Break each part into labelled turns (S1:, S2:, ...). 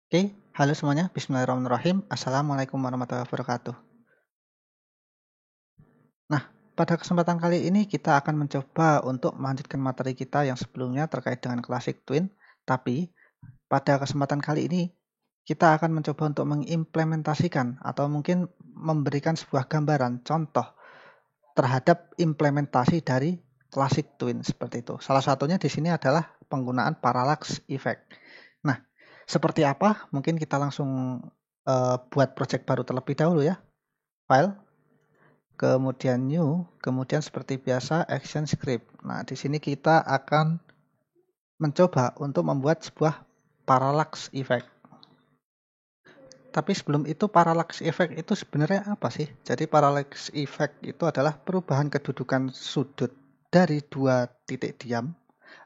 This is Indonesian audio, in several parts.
S1: Oke, halo semuanya. Bismillahirrahmanirrahim. Assalamualaikum warahmatullahi wabarakatuh. Nah, pada kesempatan kali ini kita akan mencoba untuk melanjutkan materi kita yang sebelumnya terkait dengan Classic Twin. Tapi pada kesempatan kali ini kita akan mencoba untuk mengimplementasikan atau mungkin memberikan sebuah gambaran contoh terhadap implementasi dari Classic Twin seperti itu. Salah satunya di sini adalah penggunaan parallax effect. Nah, seperti apa? Mungkin kita langsung buat project baru terlebih dahulu ya. File, kemudian new, kemudian seperti biasa action script. Nah, di sini kita akan mencoba untuk membuat sebuah parallax effect. Tapi sebelum itu parallax effect itu sebenarnya apa sih? Jadi parallax effect itu adalah perubahan kedudukan sudut dari dua titik diam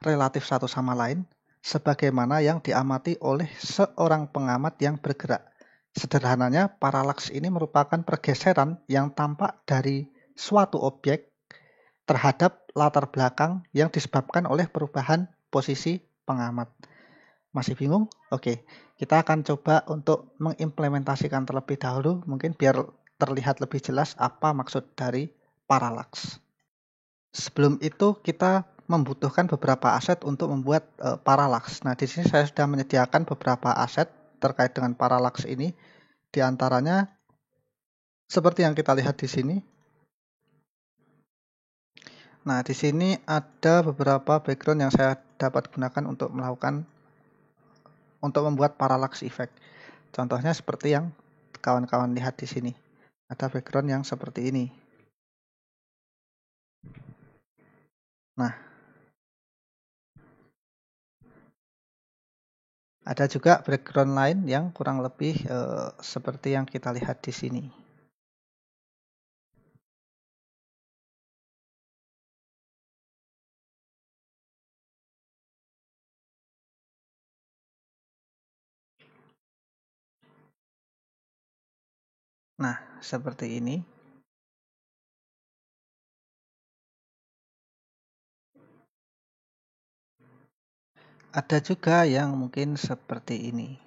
S1: relatif satu sama lain sebagaimana yang diamati oleh seorang pengamat yang bergerak. Sederhananya, paralaks ini merupakan pergeseran yang tampak dari suatu objek terhadap latar belakang yang disebabkan oleh perubahan posisi pengamat. Masih bingung? Oke, kita akan coba untuk mengimplementasikan terlebih dahulu, mungkin biar terlihat lebih jelas apa maksud dari paralaks. Sebelum itu kita membutuhkan beberapa aset untuk membuat paralaks. Nah, di sini saya sudah menyediakan beberapa aset terkait dengan paralaks ini. Di antaranya seperti yang kita lihat di sini. Nah, di sini ada beberapa background yang saya dapat gunakan untuk membuat parallax effect. Contohnya seperti yang kawan-kawan lihat di sini. Ada background yang seperti ini. Nah, ada juga background lain yang kurang lebih seperti yang kita lihat di sini. Nah, seperti ini. Ada juga yang mungkin seperti ini.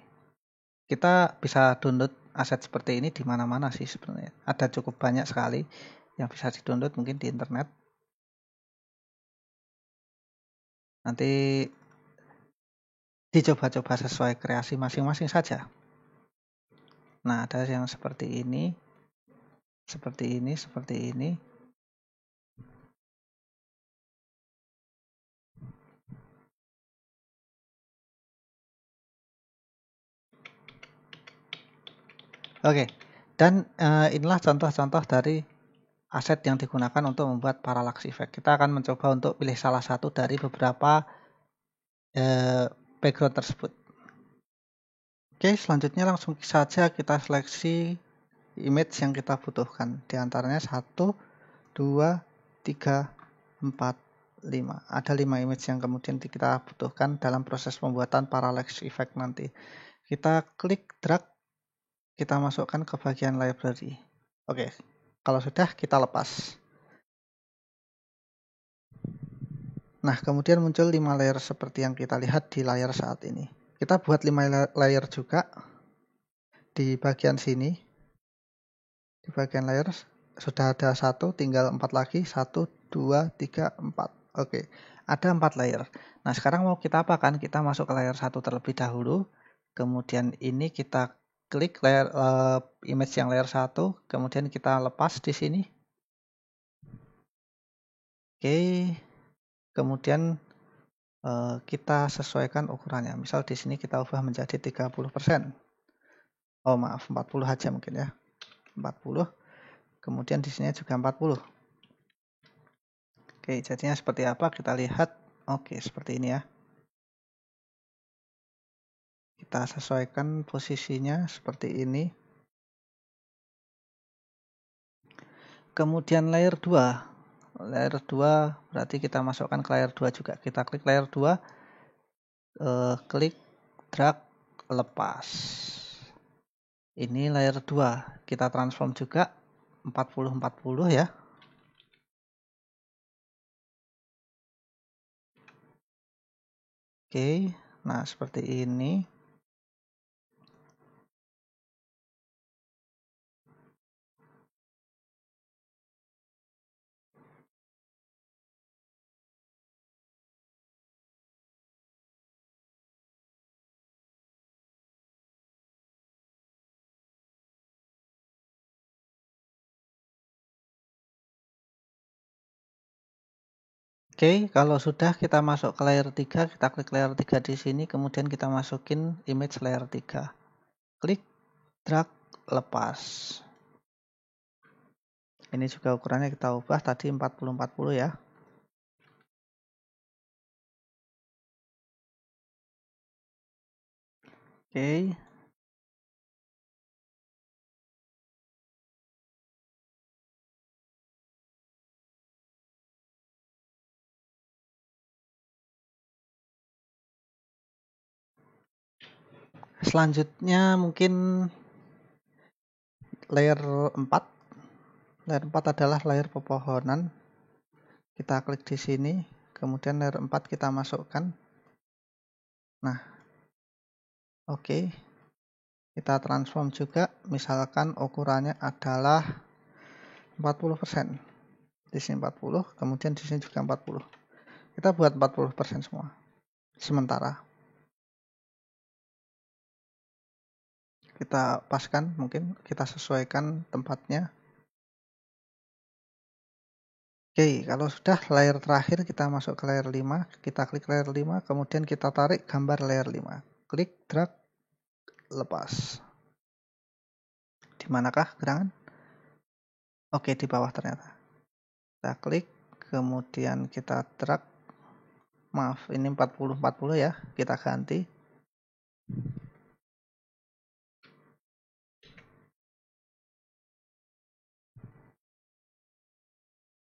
S1: Kita bisa download aset seperti ini di mana-mana sih sebenarnya. Ada cukup banyak sekali yang bisa di-download mungkin di internet. Nanti dicoba-coba sesuai kreasi masing-masing saja. Nah, ada yang seperti ini, seperti ini, seperti ini. Oke, dan inilah contoh-contoh dari aset yang digunakan untuk membuat parallax effect. Kita akan mencoba untuk pilih salah satu dari beberapa background tersebut. Oke, selanjutnya langsung saja kita seleksi image yang kita butuhkan. Di antaranya 1, 2, 3, 4, 5. Ada 5 image yang kemudian kita butuhkan dalam proses pembuatan parallax effect nanti. Kita klik drag, kita masukkan ke bagian library. Oke, kalau sudah kita lepas. Nah, kemudian muncul 5 layer seperti yang kita lihat di layar saat ini. Kita buat 5 layer juga di bagian sini. Di bagian layer sudah ada 1, tinggal 4 lagi. 1, 2, 3, 4. Oke, ada 4 layer. Nah, sekarang mau kita apakan? Kita masuk ke layer 1 terlebih dahulu. Kemudian ini kita klik layer image yang layer 1, kemudian kita lepas di sini. Oke. Kemudian kita sesuaikan ukurannya. Misal di sini kita ubah menjadi 30%. Oh, maaf, 40 aja mungkin ya. 40. Kemudian di sini juga 40. Oke, jadinya seperti apa? Kita lihat. Oke, seperti ini ya. Kita sesuaikan posisinya seperti ini. Kemudian layer 2. Layer 2 berarti kita masukkan ke layer 2 juga. Kita klik layer 2. Klik drag lepas. Ini layer 2. Kita transform juga 40-40 ya. Oke, nah seperti ini. Oke, kalau sudah kita masuk ke layer 3, kita klik layer 3 di sini, kemudian kita masukin image layer 3. Klik, drag, lepas. Ini juga ukurannya kita ubah tadi 40-40 ya. Oke. Selanjutnya mungkin layer 4. Layer 4 adalah layer pepohonan. Kita klik di sini, kemudian layer 4 kita masukkan. Nah, oke. Kita transform juga, misalkan ukurannya adalah 40%. Di sini 40, kemudian di sini juga 40. Kita buat 40% semua. Sementara kita paskan, mungkin kita sesuaikan tempatnya. Oke, kalau sudah layer terakhir kita masuk ke layer 5, kita klik layer 5, kemudian kita tarik gambar layer 5. Klik, drag, lepas. Di manakah gerangan? Oke, di bawah ternyata. Kita klik, kemudian kita drag. Maaf, ini 40-40 ya, kita ganti.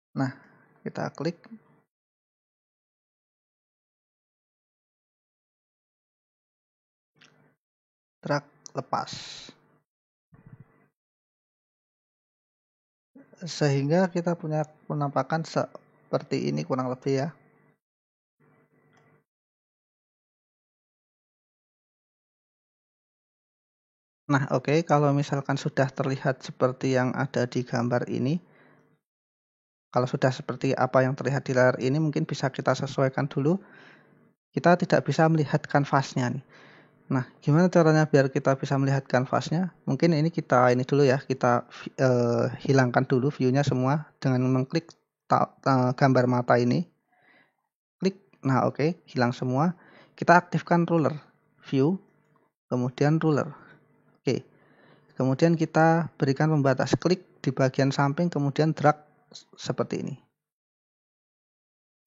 S1: Nah, kita klik. Drag, lepas. Sehingga kita punya penampakan seperti ini kurang lebih ya. Nah, oke, kalau misalkan sudah terlihat seperti yang ada di gambar ini, kalau sudah seperti apa yang terlihat di layar ini, mungkin bisa kita sesuaikan dulu. Kita tidak bisa melihat kanvasnya nih. Nah, gimana caranya biar kita bisa melihat kanvasnya? Mungkin ini kita dulu ya, kita hilangkan dulu view-nya semua dengan mengklik gambar mata ini. Klik, nah oke, hilang semua. Kita aktifkan ruler, view, kemudian ruler. Oke, kemudian kita berikan pembatas, klik di bagian samping, kemudian drag seperti ini.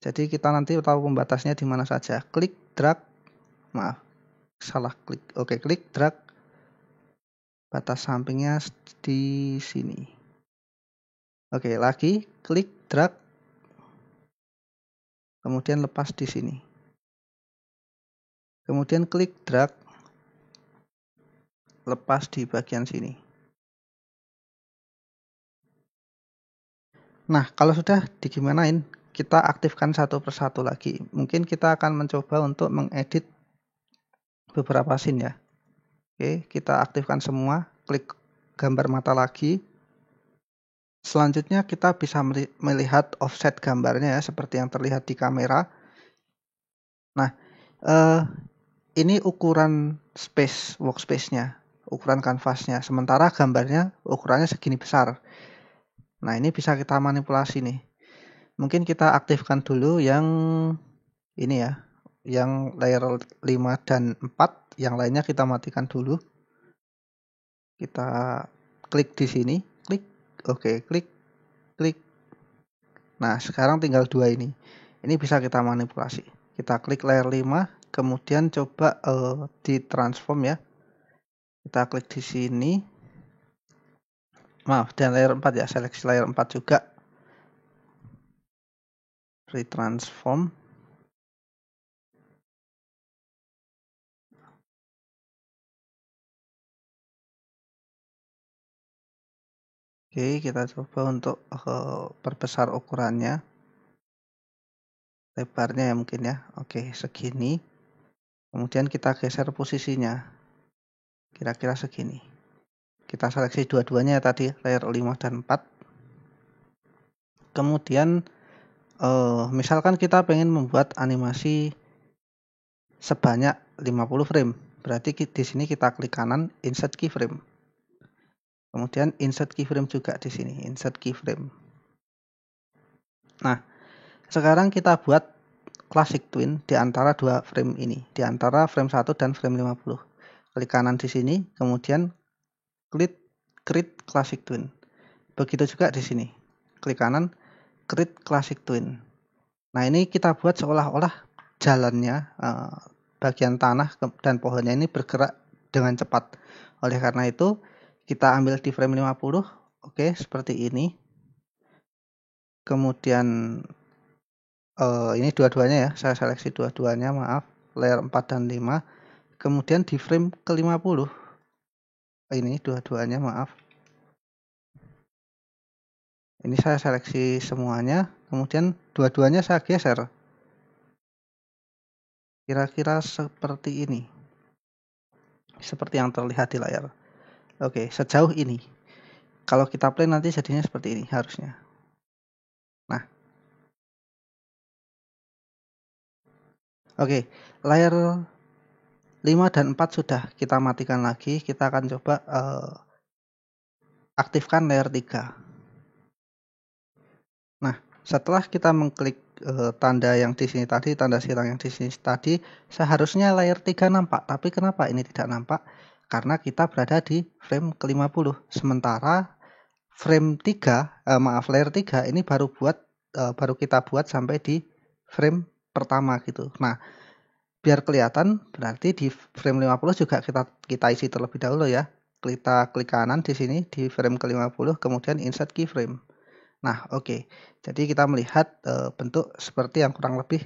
S1: Jadi kita nanti tahu pembatasnya di mana saja. Klik, drag, maaf, salah klik. Oke, klik, drag, batas sampingnya di sini. Oke, lagi klik, drag, kemudian lepas di sini. Kemudian klik, drag, lepas di bagian sini. Nah, kalau sudah digimanain, kita aktifkan satu persatu lagi. Mungkin kita akan mencoba untuk mengedit beberapa scene ya. Oke, kita aktifkan semua, klik gambar mata lagi. Selanjutnya kita bisa melihat offset gambarnya ya, seperti yang terlihat di kamera. Nah, ini ukuran workspace-nya, ukuran kanvasnya. Sementara gambarnya ukurannya segini besar. Nah, ini bisa kita manipulasi nih. Mungkin kita aktifkan dulu yang ini ya, yang layer 5 dan 4, yang lainnya kita matikan dulu. Kita klik di sini, klik, oke, klik. Nah, sekarang tinggal dua ini. Ini bisa kita manipulasi. Kita klik layer 5, kemudian coba ditransform ya. Kita klik di sini. Maaf, dan layer 4 ya, seleksi layer 4 juga. Retransform. Oke, kita coba untuk perbesar ukurannya. Lebarnya ya mungkin ya. Oke, segini. Kemudian kita geser posisinya. Kira-kira segini. Kita seleksi dua-duanya tadi, layer 5 dan 4. Kemudian misalkan kita pengen membuat animasi sebanyak 50 frame. Berarti di sini kita klik kanan, insert keyframe. Kemudian insert keyframe juga di sini, insert keyframe. Nah, Sekarang kita buat classic twin di antara dua frame ini, di antara frame 1 dan frame 50. Klik kanan di sini, kemudian klik create classic twin. Begitu juga di sini. Klik kanan, create classic twin. Nah, ini kita buat seolah-olah jalannya, bagian tanah dan pohonnya ini bergerak dengan cepat. Oleh karena itu, kita ambil di frame 50, oke, seperti ini. Kemudian ini dua-duanya ya, saya seleksi dua-duanya, maaf, layer 4 dan 5. Kemudian di frame ke-50, ini dua-duanya, maaf. Ini saya seleksi semuanya, kemudian dua-duanya saya geser. Kira-kira seperti ini. Seperti yang terlihat di layar. Oke, sejauh ini. Kalau kita play nanti jadinya seperti ini harusnya. Nah. Oke, layar 5 dan 4 sudah kita matikan lagi. Kita akan coba aktifkan layar 3. Nah, setelah kita mengklik tanda yang di sini tadi, tanda silang yang di sini tadi, seharusnya layar 3 nampak. Tapi kenapa ini tidak nampak? Karena kita berada di frame ke-50. Sementara frame 3, layar 3 ini baru kita buat sampai di frame pertama gitu. Nah, biar kelihatan berarti di frame 50 juga kita isi terlebih dahulu ya. Kita klik kanan di sini di frame ke-50, kemudian insert keyframe. Nah, oke. Jadi kita melihat bentuk seperti yang kurang lebih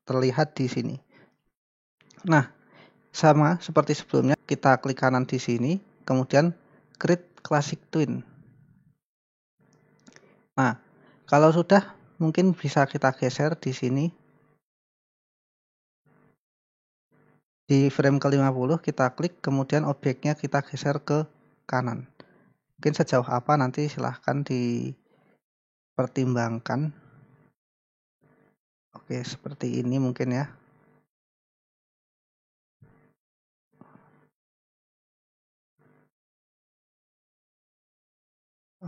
S1: terlihat di sini. Nah, sama seperti sebelumnya, kita klik kanan di sini, kemudian create classic twin. Nah, kalau sudah mungkin bisa kita geser di sini. Di frame ke-50 kita klik, kemudian objeknya kita geser ke kanan. Mungkin sejauh apa nanti silahkan dipertimbangkan. Oke, seperti ini mungkin ya.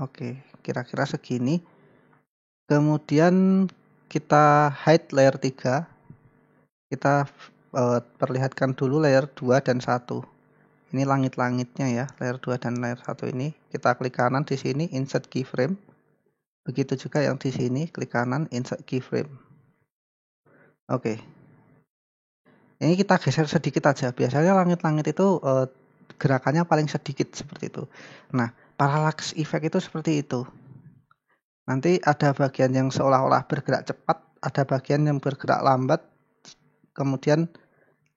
S1: Oke, kira-kira segini. Kemudian kita hide layer 3. Kita perlihatkan dulu layer 2 dan 1. Ini langit-langitnya ya, layer 2 dan layer 1 ini. Kita klik kanan di sini, insert keyframe. Begitu juga yang di sini, klik kanan, insert keyframe. Oke. Ini kita geser sedikit aja. Biasanya langit-langit itu gerakannya paling sedikit seperti itu. Nah, parallax effect itu seperti itu. Nanti ada bagian yang seolah-olah bergerak cepat, ada bagian yang bergerak lambat, kemudian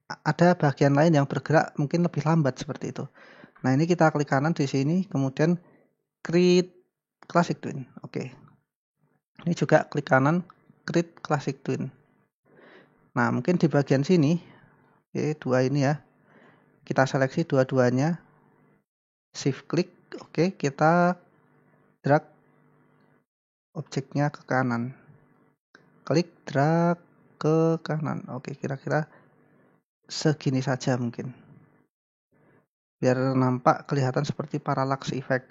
S1: ada bagian lain yang bergerak mungkin lebih lambat seperti itu. Nah, ini kita klik kanan di sini, kemudian create classic twin. Oke. Ini juga klik kanan, create classic twin. Nah, mungkin di bagian sini, oke, dua ini ya, kita seleksi dua-duanya, shift klik, oke, kita drag objeknya ke kanan, klik drag ke kanan. Oke, kira-kira segini saja mungkin, biar nampak kelihatan seperti parallax effect.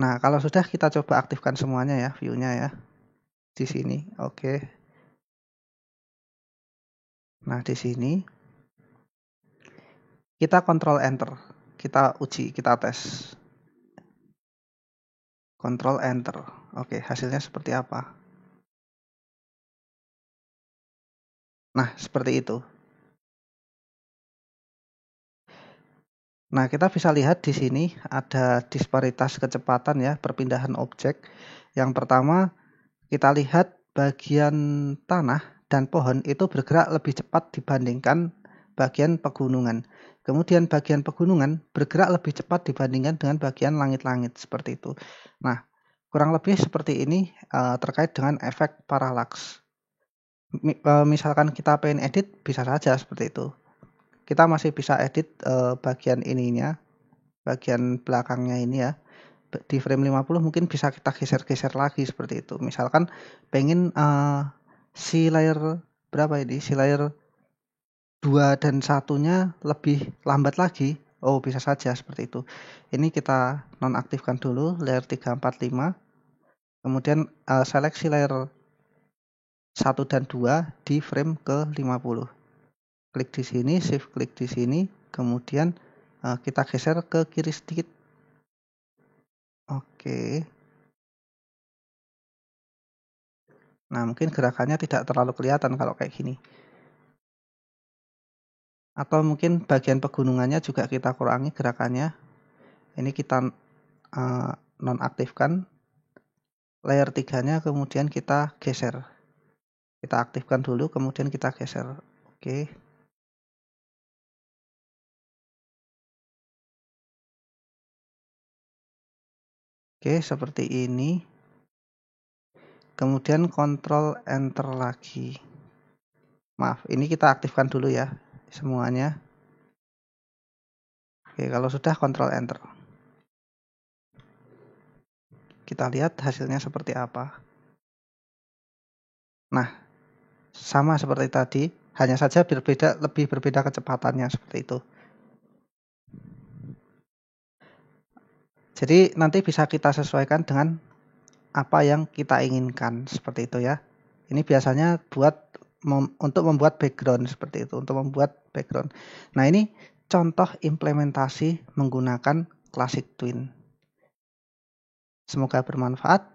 S1: Nah, kalau sudah kita coba aktifkan semuanya ya, view-nya ya, di sini. Oke. Nah, di sini kita Ctrl Enter, kita uji, kita tes. Ctrl Enter. Oke, hasilnya seperti apa? Nah, seperti itu. Nah, kita bisa lihat di sini ada disparitas kecepatan ya, perpindahan objek. Yang pertama, kita lihat bagian tanah dan pohon itu bergerak lebih cepat dibandingkan bagian pegunungan. Kemudian bagian pegunungan bergerak lebih cepat dibandingkan dengan bagian langit-langit seperti itu. Nah, kurang lebih seperti ini terkait dengan efek parallax. Misalkan kita pengen edit, bisa saja seperti itu. Kita masih bisa edit bagian ininya, bagian belakangnya ini ya. Di frame 50 mungkin bisa kita geser-geser lagi seperti itu. Misalkan pengen si layer berapa ini? Si layer 2 dan 1-nya lebih lambat lagi. Oh, bisa saja seperti itu. Ini kita nonaktifkan dulu layer 3, 4, 5. Kemudian seleksi layer 1 dan 2 di frame ke-50. Klik di sini, shift klik di sini, kemudian kita geser ke kiri sedikit. Oke. Nah, mungkin gerakannya tidak terlalu kelihatan kalau kayak gini. Atau mungkin bagian pegunungannya juga kita kurangi gerakannya. Ini kita nonaktifkan. Layer 3-nya kemudian kita geser. Kita aktifkan dulu, kemudian kita geser. Oke. Oke, seperti ini. Kemudian Ctrl Enter lagi. Maaf, ini kita aktifkan dulu ya semuanya. Oke, kalau sudah Ctrl Enter. Kita lihat hasilnya seperti apa. Nah, sama seperti tadi, hanya saja lebih berbeda kecepatannya seperti itu. Jadi nanti bisa kita sesuaikan dengan apa yang kita inginkan seperti itu ya. Ini biasanya untuk membuat background seperti itu, untuk membuat background. Nah, ini contoh implementasi menggunakan Classic Twin. Semoga bermanfaat.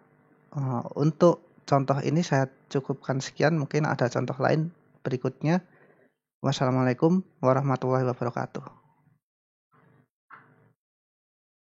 S1: Untuk contoh ini saya cukupkan sekian, mungkin ada contoh lain berikutnya. Wassalamualaikum warahmatullahi wabarakatuh.